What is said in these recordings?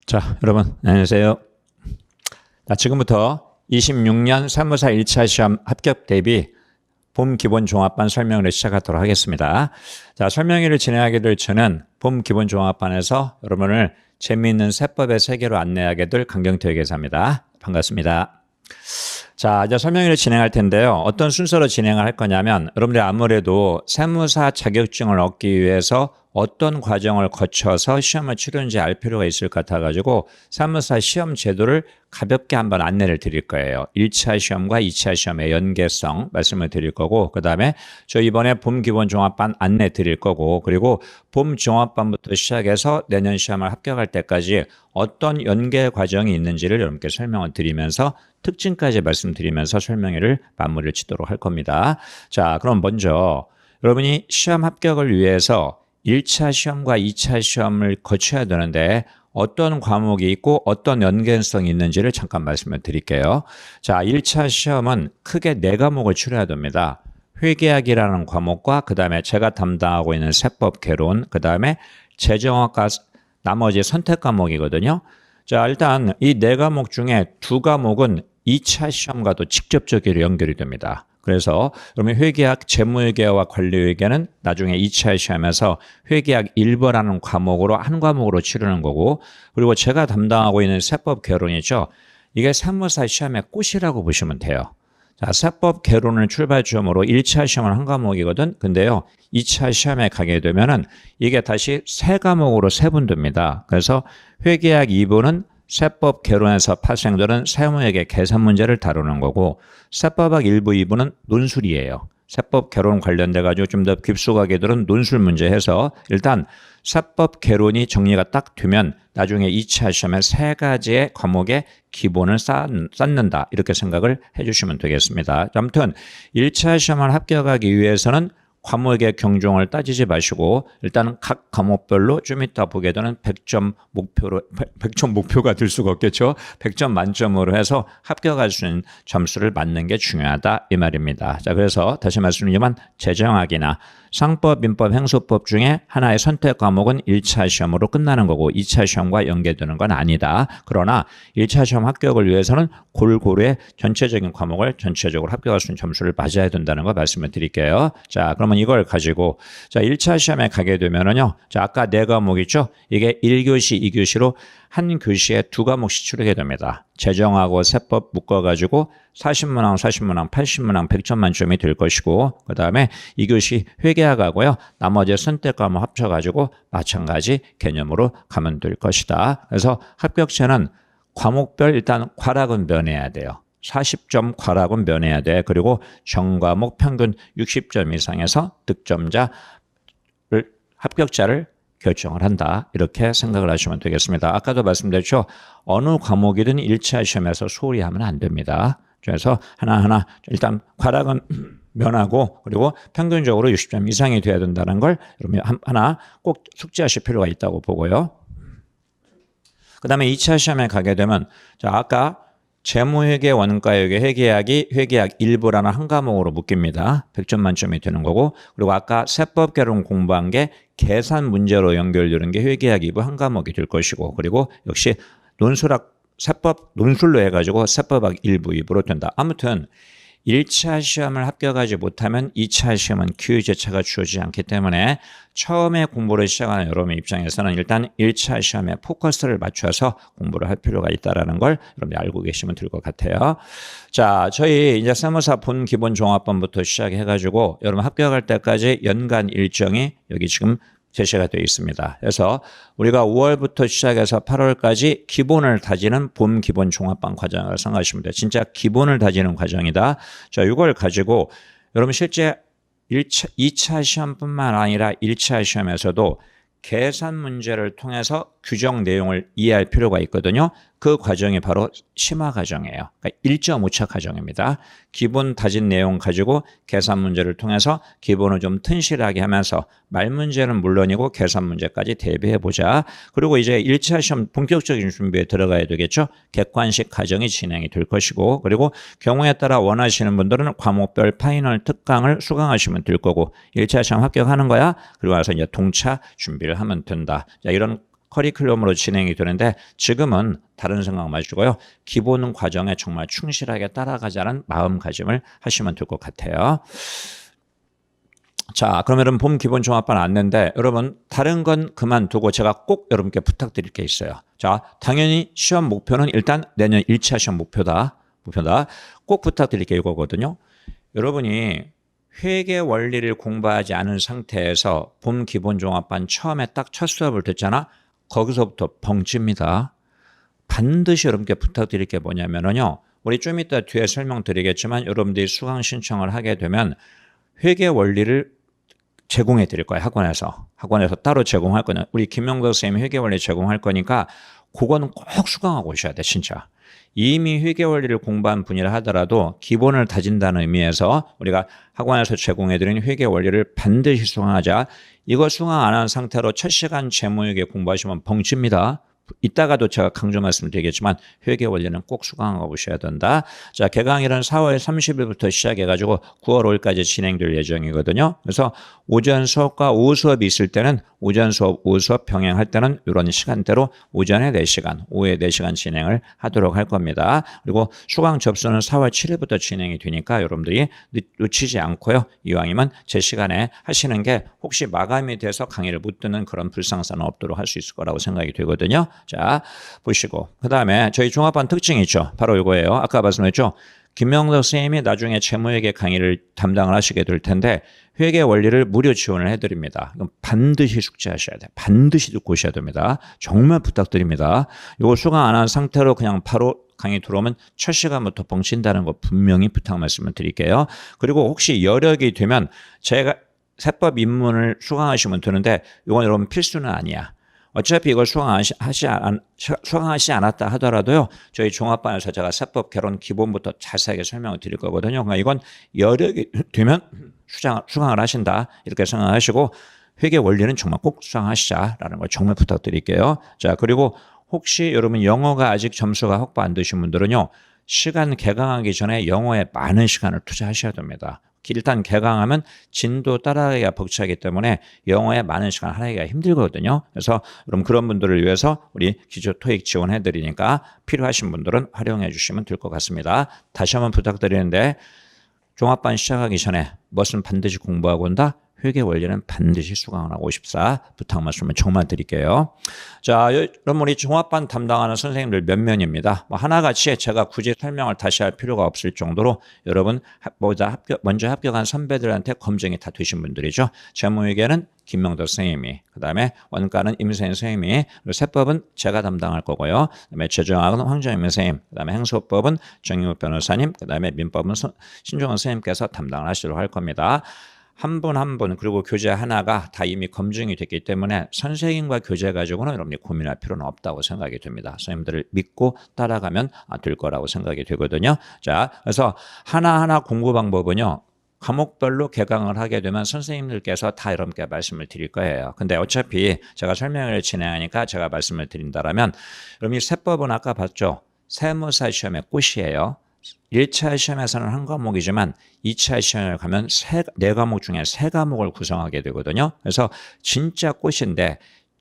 자, 여러분 안녕하세요. 자, 지금부터 26년 세무사 1차 시험 합격 대비 봄 기본 종합반 설명을 시작하도록 하겠습니다. 자, 설명회를 진행하게 될 저는 봄 기본 종합반에서 여러분을 재미있는 세법의 세계로 안내하게 될 강경태 회계사입니다. 반갑습니다. 자, 이제 설명회를 진행할 텐데요. 어떤 순서로 진행을 할 거냐면 여러분들이 아무래도 세무사 자격증을 얻기 위해서 어떤 과정을 거쳐서 시험을 치르는지 알 필요가 있을 것 같아가지고 세무사 시험 제도를 가볍게 한번 안내를 드릴 거예요. 1차 시험과 2차 시험의 연계성 말씀을 드릴 거고, 그 다음에 저 이번에 봄 기본 종합반 안내 드릴 거고, 그리고 봄 종합반부터 시작해서 내년 시험을 합격할 때까지 어떤 연계 과정이 있는지를 여러분께 설명을 드리면서 특징까지 말씀드리면서 설명회를 마무리를 치도록 할 겁니다. 자, 그럼 먼저 여러분이 시험 합격을 위해서 1차 시험과 2차 시험을 거쳐야 되는데 어떤 과목이 있고 어떤 연계성이 있는지를 잠깐 말씀을 드릴게요. 자, 1차 시험은 크게 4과목을 치러야 됩니다. 회계학이라는 과목과 그 다음에 제가 담당하고 있는 세법 개론, 그 다음에 재정학과 나머지 선택 과목이거든요. 자, 일단 이 4과목 중에 2과목은 2차 시험과도 직접적으로 연결이 됩니다. 그래서 그러면 회계학, 재무회계와 관리회계는 나중에 2차 시험에서 회계학 1번라는 과목으로 한 과목으로 치르는 거고, 그리고 제가 담당하고 있는 세법 개론이죠. 이게 세무사 시험의 꽃이라고 보시면 돼요. 자, 세법 개론을 출발점으로 1차 시험은 한 과목이거든. 근데요, 2차 시험에 가게 되면은 이게 다시 3과목으로 세분됩니다. 그래서 회계학 2부는 세법 개론에서 발생되는 세무회계 계산 문제를 다루는 거고, 세법학 1부, 2부는 논술이에요. 세법 개론 관련돼 가지고 좀 더 깊숙하게 들은 논술 문제 해서 일단 세법 개론이 정리가 딱 되면 나중에 2차 시험에 3가지의 과목의 기본을 쌓는다, 이렇게 생각을 해주시면 되겠습니다. 아무튼 1차 시험을 합격하기 위해서는 과목의 경종을 따지지 마시고 일단은 각 과목별로 좀 이따 보게 되는 100점 목표가 될 수가 없겠죠. 100점 만점으로 해서 합격할 수 있는 점수를 맞는 게 중요하다, 이 말입니다. 자, 그래서 다시 말씀드리지만 재정학이나 상법, 민법, 행소법 중에 하나의 선택 과목은 1차 시험으로 끝나는 거고 2차 시험과 연계되는 건 아니다. 그러나 1차 시험 합격을 위해서는 골고루의 전체적인 과목을 전체적으로 합격할 수 있는 점수를 맞아야 된다는 거 말씀을 드릴게요. 자, 그러면 이걸 가지고 자, 1차 시험에 가게 되면은요. 자, 아까 4과목 있죠? 이게 1교시, 2교시로 한 교시에 2과목씩 치르게 됩니다. 재정하고 세법 묶어가지고 40문항, 40문항, 80문항 100점 만점이 될 것이고, 그 다음에 2교시 회계학하고요. 나머지 선택 과목 합쳐가지고 마찬가지 개념으로 가면 될 것이다. 그래서 합격자는 과목별 일단 과락은 면해야 돼요. 40점 과락은 면해야 돼. 그리고 전과목 평균 60점 이상에서 합격자를 결정을 한다, 이렇게 생각을 하시면 되겠습니다. 아까도 말씀드렸죠. 어느 과목이든 1차 시험에서 소홀히 하면 안 됩니다. 그래서 하나하나 일단 과락은 면하고, 그리고 평균적으로 60점 이상이 돼야 된다는 걸 여러분 하나 꼭 숙지하실 필요가 있다고 보고요. 그 다음에 2차 시험에 가게 되면 자, 아까 재무회계, 원가회계, 회계학이 회계학 1부라는 한 과목으로 묶입니다. 100점 만점이 되는 거고, 그리고 아까 세법 개론 공부한 게 계산 문제로 연결되는 게 회계학 2부 한 과목이 될 것이고, 그리고 역시 세법 논술로 해가지고 세법학 1부, 2부로 된다. 아무튼 1차 시험을 합격하지 못하면 2차 시험은 기회 자체가 주어지지 않기 때문에 처음에 공부를 시작하는 여러분의 입장에서는 일단 1차 시험에 포커스를 맞춰서 공부를 할 필요가 있다는 걸 여러분이 알고 계시면 될 것 같아요. 자, 저희 이제 세무사 본 기본 종합반부터 시작해가지고 여러분 합격할 때까지 연간 일정이 여기 지금 제시가 되어 있습니다. 그래서 우리가 5월부터 시작해서 8월까지 기본을 다지는 봄 기본 종합반 과정을 생각하시면 돼요. 진짜 기본을 다지는 과정이다. 자, 이걸 가지고 여러분 실제 2차 시험뿐만 아니라 1차 시험에서도 계산 문제를 통해서 규정 내용을 이해할 필요가 있거든요. 그 과정이 바로 심화 과정이에요. 그러니까 1.5차 과정입니다. 기본 다진 내용 가지고 계산 문제를 통해서 기본을 좀 튼실하게 하면서 말 문제는 물론이고 계산 문제까지 대비해보자. 그리고 이제 1차 시험 본격적인 준비에 들어가야 되겠죠. 객관식 과정이 진행이 될 것이고, 그리고 경우에 따라 원하시는 분들은 과목별 파이널 특강을 수강하시면 될 거고, 1차 시험 합격하는 거야. 그리고 나서 이제 동차 준비를 하면 된다. 자, 이런 커리큘럼으로 진행이 되는데 지금은 다른 생각 마시고요. 기본 과정에 정말 충실하게 따라가자는 마음가짐을 하시면 될 것 같아요. 자, 그러면은 봄 기본 종합반 안내인데 여러분 다른 건 그만두고 제가 꼭 여러분께 부탁드릴 게 있어요. 자, 당연히 시험 목표는 일단 내년 1차 시험 목표다. 꼭 부탁드릴 게 이거거든요. 여러분이 회계 원리를 공부하지 않은 상태에서 봄 기본 종합반 처음에 딱 첫 수업을 듣잖아. 거기서부터 벙집니다. 반드시 여러분께 부탁드릴 게 뭐냐면요. 우리 좀 이따 뒤에 설명드리겠지만 여러분들이 수강 신청을 하게 되면 회계 원리를 제공해 드릴 거예요. 학원에서 따로 제공할 거는 우리 김명덕 선생님이 회계 원리 제공할 거니까 그거는 꼭 수강하고 오셔야 돼. 진짜. 이미 회계 원리를 공부한 분이라 하더라도 기본을 다진다는 의미에서 우리가 학원에서 제공해 드리는 회계 원리를 반드시 수강하자. 이거 수강 안 한 상태로 첫 시간 재무회계 공부하시면 벙칩니다. 이따가도 제가 강조 말씀드리겠지만 회계 원리는 꼭 수강하고 오셔야 된다. 자, 개강일은 4월 30일부터 시작해가지고 9월 5일까지 진행될 예정이거든요. 그래서 오전 수업과 오후 수업이 있을 때는 오전 수업, 오후 수업 병행할 때는 이런 시간대로 오전에 4시간, 오후에 4시간 진행을 하도록 할 겁니다. 그리고 수강 접수는 4월 7일부터 진행이 되니까 여러분들이 놓치지 않고요. 이왕이면 제 시간에 하시는 게 혹시 마감이 돼서 강의를 못 듣는 그런 불상사는 없도록 할 수 있을 거라고 생각이 되거든요. 자, 보시고. 그 다음에 저희 종합반 특징이 있죠. 바로 이거예요. 아까 말씀했죠. 김명덕 선생님이 나중에 재무회계 강의를 담당을 하시게 될 텐데 회계 원리를 무료 지원을 해드립니다. 이건 반드시 숙지하셔야 돼요. 반드시 듣고 오셔야 됩니다. 정말 부탁드립니다. 이거 수강 안 한 상태로 그냥 바로 강의 들어오면 첫 시간부터 벙친다는 거 분명히 부탁 말씀을 드릴게요. 그리고 혹시 여력이 되면 제가 세법 입문을 수강하시면 되는데 이건 여러분 필수는 아니야. 어차피 이걸 수강하시 않았다 하더라도요. 저희 종합반에서 제가 세법 개론 기본부터 자세하게 설명을 드릴 거거든요. 그러니까 이건 여력이 되면 수강을 하신다 이렇게 생각하시고 회계 원리는 정말 꼭 수강하시자라는 걸 정말 부탁드릴게요. 자, 그리고 혹시 여러분 영어가 아직 점수가 확보 안 되신 분들은요. 시간 개강하기 전에 영어에 많은 시간을 투자하셔야 됩니다. 일단 개강하면 진도 따라가기가 벅차기 때문에 영어에 많은 시간 할애하기가 힘들거든요. 그래서 여러분 그런 분들을 위해서 우리 기초 토익 지원해 드리니까 필요하신 분들은 활용해 주시면 될 것 같습니다. 다시 한번 부탁드리는데 종합반 시작하기 전에 무엇은 반드시 공부하고 온다? 회계 원리는 반드시 수강을 하고 싶사 부탁 말씀을 정말 드릴게요. 자, 여러분 우리 종합반 담당하는 선생님들 몇 명입니다. 하나같이 제가 굳이 설명을 다시 할 필요가 없을 정도로 여러분 먼저 합격한 선배들한테 검증이 다 되신 분들이죠. 재무회계는 김명덕 선생님이, 그 다음에 원가는 임세인 선생님이, 그리고 세법은 제가 담당할 거고요. 그 다음에 재정학은 황정임 선생님, 그 다음에 행소법은 정용욱 변호사님, 그 다음에 민법은 신종원 선생님께서 담당을 하시도록 할 겁니다. 한 분 한 분 그리고 교재 하나가 다 이미 검증이 됐기 때문에 선생님과 교재 가지고는 여러분이 고민할 필요는 없다고 생각이 됩니다. 선생님들을 믿고 따라가면 될 거라고 생각이 되거든요. 자, 그래서 하나하나 공부 방법은요. 과목별로 개강을 하게 되면 선생님들께서 다 여러분께 말씀을 드릴 거예요. 근데 어차피 제가 설명을 진행하니까 제가 말씀을 드린다라면 여러분이 세법은 아까 봤죠? 세무사 시험의 꽃이에요. 1차 시험에서는 한 과목이지만 2차 시험에 가면 4과목 중에 3과목을 구성하게 되거든요. 그래서 진짜 꽃인데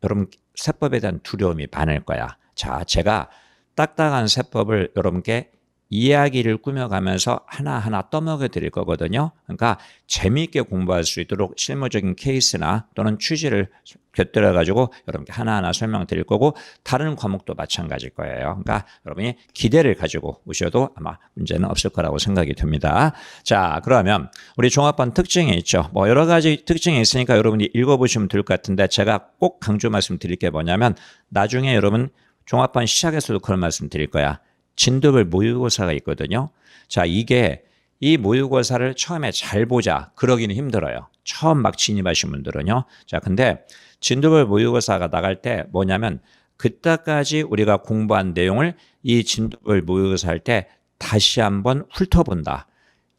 여러분 세법에 대한 두려움이 많을 거야. 자, 제가 딱딱한 세법을 여러분께 이야기를 꾸며가면서 하나하나 떠먹여 드릴 거거든요. 그러니까 재미있게 공부할 수 있도록 실무적인 케이스나 또는 취지를 곁들여 가지고 여러분께 하나하나 설명 드릴 거고 다른 과목도 마찬가지일 거예요. 그러니까 여러분이 기대를 가지고 오셔도 아마 문제는 없을 거라고 생각이 듭니다. 자, 그러면 우리 종합반 특징이 있죠. 여러 가지 특징이 있으니까 여러분이 읽어보시면 될 것 같은데 제가 꼭 강조 말씀드릴 게 뭐냐면 나중에 여러분 종합반 시작에서도 그런 말씀 드릴 거야. 진도별 모의고사가 있거든요. 자, 이 모의고사를 처음에 잘 보자. 그러기는 힘들어요. 처음 막 진입하신 분들은요. 자, 근데 진도별 모의고사가 나갈 때 뭐냐면 그때까지 우리가 공부한 내용을 이 진도별 모의고사 할 때 다시 한번 훑어본다.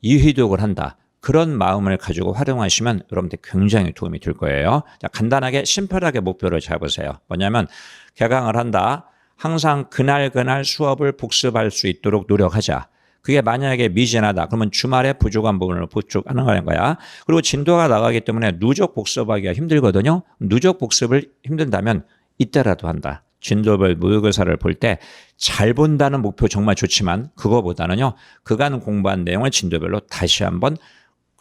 이휘독을 한다. 그런 마음을 가지고 활용하시면 여러분들 굉장히 도움이 될 거예요. 자, 간단하게 심플하게 목표를 잡으세요. 뭐냐면 개강을 한다. 항상 그날 수업을 복습할 수 있도록 노력하자. 그게 만약에 미진하다. 그러면 주말에 부족한 부분을 보충하는 거야. 그리고 진도가 나가기 때문에 누적 복습하기가 힘들거든요. 누적 복습을 힘든다면 이때라도 한다. 진도별 모의고사를 볼 때 잘 본다는 목표 정말 좋지만 그거보다는요. 그간 공부한 내용을 진도별로 다시 한번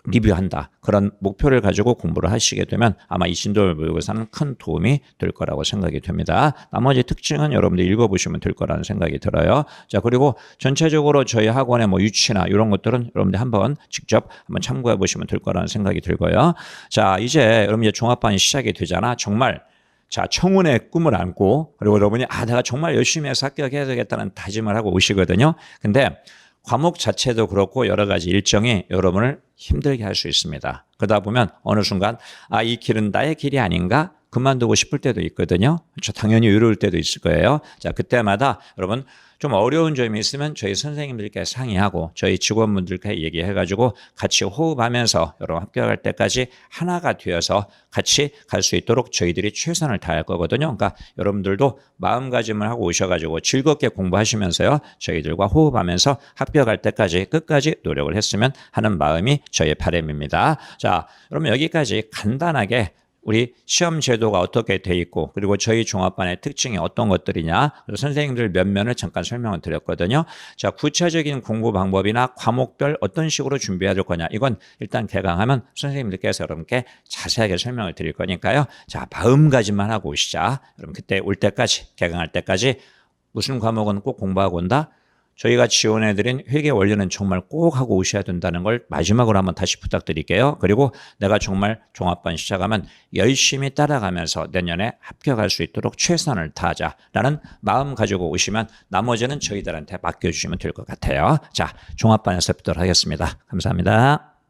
리뷰한다. 그런 목표를 가지고 공부를 하시게 되면 아마 이 진도별 모의고사는 큰 도움이 될 거라고 생각이 됩니다. 나머지 특징은 여러분들 읽어보시면 될 거라는 생각이 들어요. 자, 그리고 전체적으로 저희 학원의 뭐 유치나 이런 것들은 여러분들 한번 직접 한번 참고해 보시면 될 거라는 생각이 들고요. 자, 이제 여러분 이제 종합반이 시작이 되잖아. 정말 자, 청운의 꿈을 안고 그리고 여러분이 내가 정말 열심히 해서 합격해야 되겠다는 다짐을 하고 오시거든요. 근데 과목 자체도 그렇고 여러 가지 일정이 여러분을 힘들게 할 수 있습니다. 그러다 보면 어느 순간 이 길은 나의 길이 아닌가? 그만두고 싶을 때도 있거든요. 그렇죠. 당연히 어려울 때도 있을 거예요. 자, 그때마다 여러분 좀 어려운 점이 있으면 저희 선생님들께 상의하고 저희 직원분들께 얘기해가지고 같이 호흡하면서 여러분 합격할 때까지 하나가 되어서 같이 갈 수 있도록 저희들이 최선을 다할 거거든요. 그러니까 여러분들도 마음가짐을 하고 오셔가지고 즐겁게 공부하시면서요. 저희들과 호흡하면서 합격할 때까지 끝까지 노력을 했으면 하는 마음이 저희의 바람입니다. 자, 그러면 여기까지 간단하게 우리 시험 제도가 어떻게 돼 있고 그리고 저희 종합반의 특징이 어떤 것들이냐 선생님들 몇 면을 잠깐 설명을 드렸거든요. 자, 구체적인 공부 방법이나 과목별 어떤 식으로 준비해야 될 거냐 이건 일단 개강하면 선생님들께서 여러분께 자세하게 설명을 드릴 거니까요. 자, 마음가짐만 하고 오시자. 여러분 그때 올 때까지 개강할 때까지 무슨 과목은 꼭 공부하고 온다. 저희가 지원해드린 회계 원리는 정말 꼭 하고 오셔야 된다는 걸 마지막으로 한번 다시 부탁드릴게요. 그리고 내가 정말 종합반 시작하면 열심히 따라가면서 내년에 합격할 수 있도록 최선을 다하자라는 마음 가지고 오시면 나머지는 저희들한테 맡겨주시면 될 것 같아요. 자, 종합반에서 뵙도록 하겠습니다. 감사합니다.